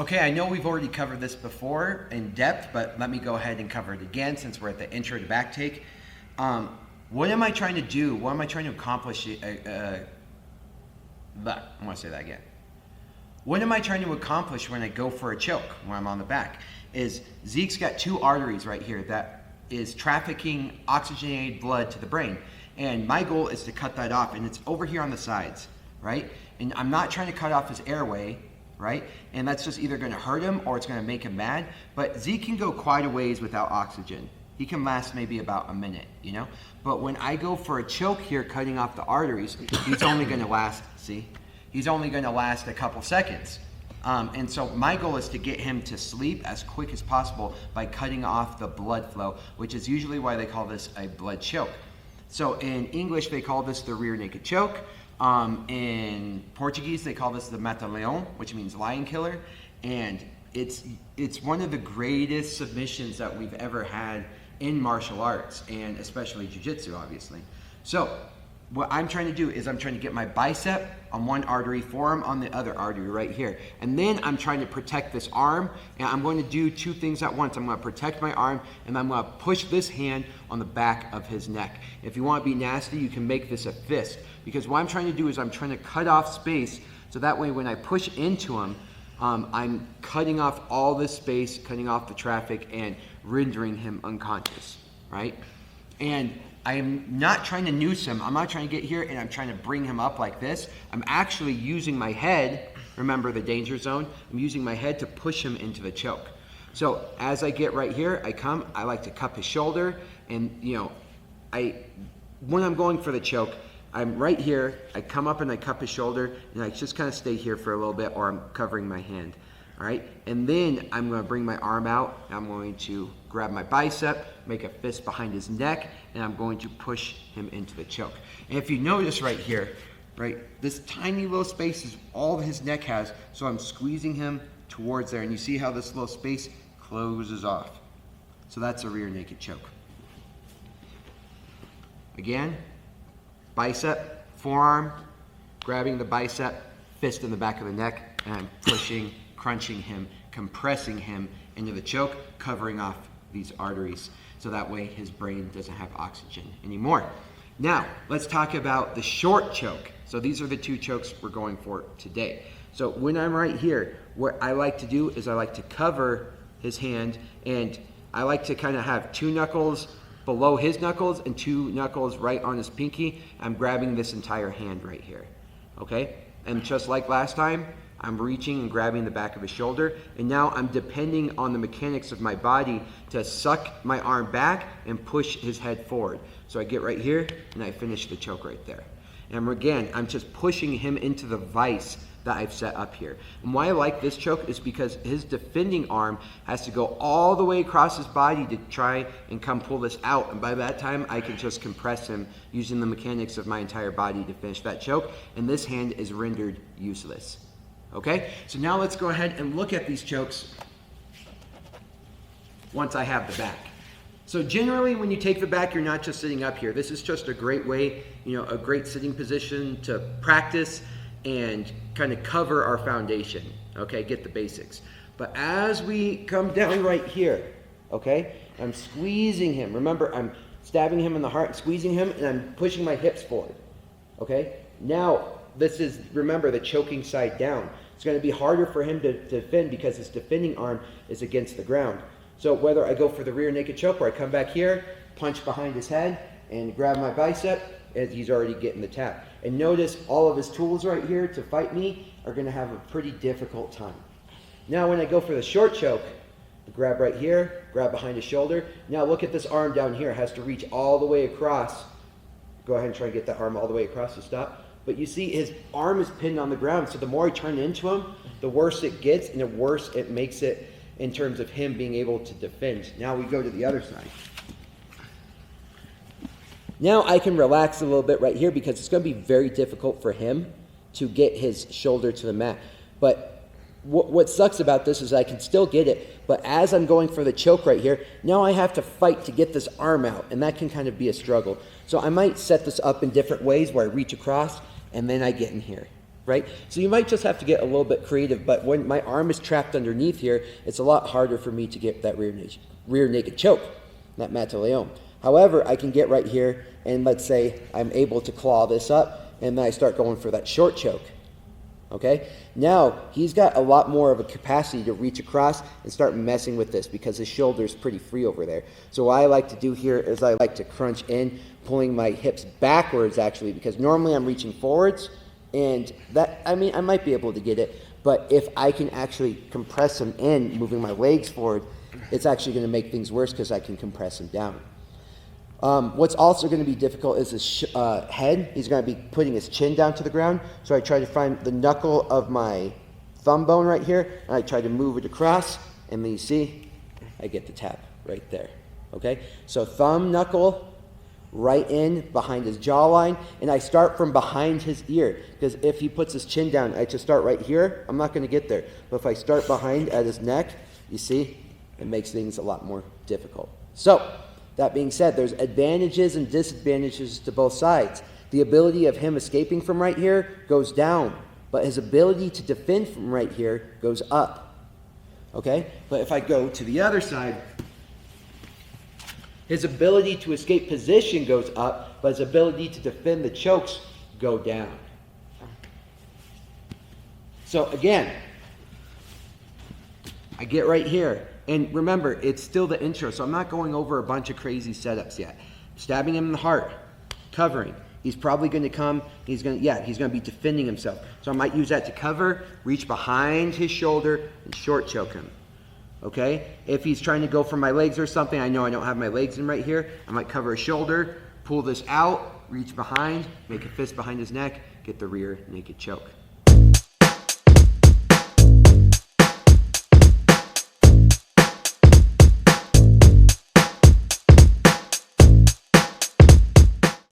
Okay, I know we've already covered this before in depth, but let me go ahead and cover it again since we're at the intro to back take. What am I trying to do? What am I trying to accomplish? I want to say that again. What am I trying to accomplish when I go for a choke, when I'm on the back? Is Zeke's got two arteries right here that is trafficking oxygenated blood to the brain. And my goal is to cut that off, and it's over here on the sides, right? And I'm not trying to cut off his airway, right? And that's just either going to hurt him or it's going to make him mad. But Zeke can go quite a ways without oxygen. He can last maybe about a minute, you know? But when I go for a choke here, cutting off the arteries, he's only going to last, see? He's only going to last a couple seconds. And so my goal is to get him to sleep as quick as possible by cutting off the blood flow, which is usually why they call this a blood choke. So in English, they call this the rear naked choke. In Portuguese, they call this the mata-leão, which means lion killer. And it's one of the greatest submissions that we've ever had in martial arts, and especially jiu-jitsu, obviously. So what I'm trying to do is I'm trying to get my bicep on one artery, forearm on the other artery right here. And then I'm trying to protect this arm, and I'm going to do two things at once. I'm going to protect my arm, and I'm going to push this hand on the back of his neck. If you want to be nasty, you can make this a fist, because what I'm trying to do is I'm trying to cut off space, so that way when I push into him, I'm cutting off all this space, cutting off the traffic, and rendering him unconscious, right? And I'm not trying to noose him. I'm not trying to get here and I'm trying to bring him up like this. I'm actually using my head, remember the danger zone, I'm using my head to push him into the choke. So as I get right here, I like to cup his shoulder, and when I'm going for the choke, I'm right here, I come up and I cup his shoulder, and I just kind of stay here for a little bit, or I'm covering my hand. All right, and then I'm going to bring my arm out, I'm going to grab my bicep, make a fist behind his neck, and I'm going to push him into the choke. And if you notice right here, right, this tiny little space is all his neck has, so I'm squeezing him towards there, and you see how this little space closes off. So that's a rear naked choke. Again, bicep, forearm, grabbing the bicep, fist in the back of the neck, and I'm pushing, crunching him, compressing him into the choke, covering off these arteries, so that way his brain doesn't have oxygen anymore. Now, let's talk about the short choke. So these are the two chokes we're going for today. So when I'm right here, what I like to do is I like to cover his hand, and I like to kind of have two knuckles below his knuckles and two knuckles right on his pinky. I'm grabbing this entire hand right here, okay? And just like last time, I'm reaching and grabbing the back of his shoulder, and now I'm depending on the mechanics of my body to suck my arm back and push his head forward. So I get right here, and I finish the choke right there. And again, I'm just pushing him into the vise that I've set up here. And why I like this choke is because his defending arm has to go all the way across his body to try and come pull this out. And by that time, I can just compress him using the mechanics of my entire body to finish that choke, and this hand is rendered useless. Okay, so now let's go ahead and look at these chokes once I have the back. So generally when you take the back, you're not just sitting up here. This is just a great way, a great sitting position to practice and kind of cover our foundation, okay, get the basics. But as we come down right here, okay, I'm squeezing him. Remember, I'm stabbing him in the heart, squeezing him, and I'm pushing my hips forward, okay? Now, this is, remember, the choking side down. It's going to be harder for him to defend because his defending arm is against the ground. So whether I go for the rear naked choke or I come back here, punch behind his head, and grab my bicep, as he's already getting the tap. And notice all of his tools right here to fight me are going to have a pretty difficult time. Now when I go for the short choke, grab right here, grab behind his shoulder. Now look at this arm down here. It has to reach all the way across. Go ahead and try to get that arm all the way across to stop. But you see his arm is pinned on the ground, so the more I turn into him, the worse it gets, and the worse it makes it in terms of him being able to defend. Now we go to the other side. Now I can relax a little bit right here because it's going to be very difficult for him to get his shoulder to the mat. But what sucks about this is I can still get it, but as I'm going for the choke right here, now I have to fight to get this arm out, and that can kind of be a struggle. So I might set this up in different ways where I reach across, and then I get in here, right? So you might just have to get a little bit creative, but when my arm is trapped underneath here, it's a lot harder for me to get that rear naked choke, that Mataleon. However, I can get right here, and let's say I'm able to claw this up, and then I start going for that short choke. Okay, now he's got a lot more of a capacity to reach across and start messing with this because his shoulder is pretty free over there. So what I like to do here is I like to crunch in, pulling my hips backwards actually, because normally I'm reaching forwards, and that, I mean, I might be able to get it, but if I can actually compress him in, moving my legs forward, it's actually going to make things worse because I can compress him down. What's also going to be difficult is his head. He's going to be putting his chin down to the ground. So I try to find the knuckle of my thumb bone right here, and I try to move it across, and then you see, I get the tap right there. Okay? So thumb, knuckle, right in behind his jawline, and I start from behind his ear, because if he puts his chin down, I just start right here, I'm not going to get there. But if I start behind at his neck, you see, it makes things a lot more difficult. So, that being said, there's advantages and disadvantages to both sides. The ability of him escaping from right here goes down, but his ability to defend from right here goes up. Okay? But if I go to the other side, his ability to escape position goes up, but his ability to defend the chokes go down. So again, I get right here. And remember, it's still the intro, so I'm not going over a bunch of crazy setups yet. Stabbing him in the heart, covering. He's probably going to come, he's going to be defending himself. So I might use that to cover, reach behind his shoulder, and short choke him. Okay? If he's trying to go for my legs or something, I know I don't have my legs in right here, I might cover his shoulder, pull this out, reach behind, make a fist behind his neck, get the rear naked choke.